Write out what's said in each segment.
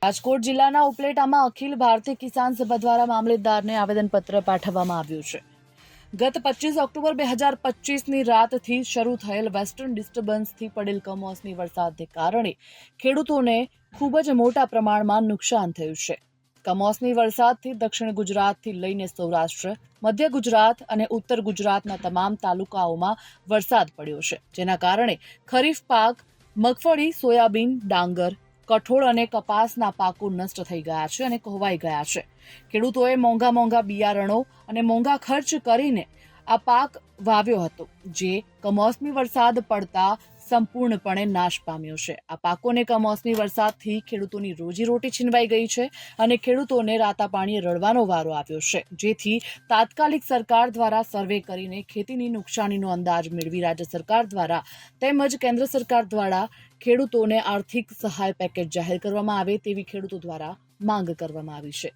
રાજકોટ જિલ્લાના ઉપલેટામાં અખિલ ભારતીય કિસાન સભા દ્વારા મામલતદારને આવેદનપત્ર પાઠવવામાં આવ્યું છે. ગત 25 ઓક્ટોબર 2025ની રાતથી શરૂ થયેલ વેસ્ટર્ન ડિસ્ટર્બન્સથી પડેલ કમોસમી વરસાદને કારણે ખેડૂતોને ખૂબ જ મોટા પ્રમાણમાં નુકસાન થયું છે. કમોસમી વરસાદથી દક્ષિણ ગુજરાતથી લઈને સૌરાષ્ટ્ર, મધ્ય ગુજરાત અને ઉત્તર ગુજરાતના તમામ તાલુકાઓમાં વરસાદ પડ્યો છે, જેના કારણે ખરીફ પાક મગફળી, સોયાબીન, ડાંગર, કઠોળ અને કપાસના પાકો નષ્ટ થઈ ગયા છે અને કોહવાઈ ગયા છે. ખેડૂતોએ મોંઘા બિયારણો અને મોંઘા ખર્ચ કરીને આ પાક વાવ્યો હતો, જે કમોસમી વરસાદ પડતા સંપૂર્ણપણે નાશ પામ્યો છે. આ પાકોને કમોસમી વરસાદથી ખેડૂતોની રોજીરોટી છીનવાઈ ગઈ છે અને ખેડૂતોને રાતા પાણીએ રડવાનો વારો આવ્યો છે, જેથી તાત્કાલિક સરકાર દ્વારા સર્વે કરીને ખેતીની નુકસાનીનો અંદાજ મેળવી રાજ્ય સરકાર દ્વારા તેમજ કેન્દ્ર સરકાર દ્વારા ખેડૂતોને આર્થિક સહાય પેકેજ જાહેર કરવામાં આવે તેવી ખેડૂતો દ્વારા માંગ કરવામાં આવી છે.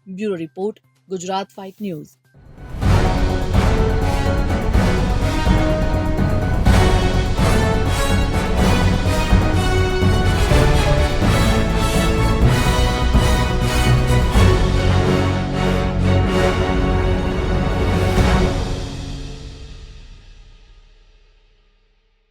Bureau report, Gujarat 5 news.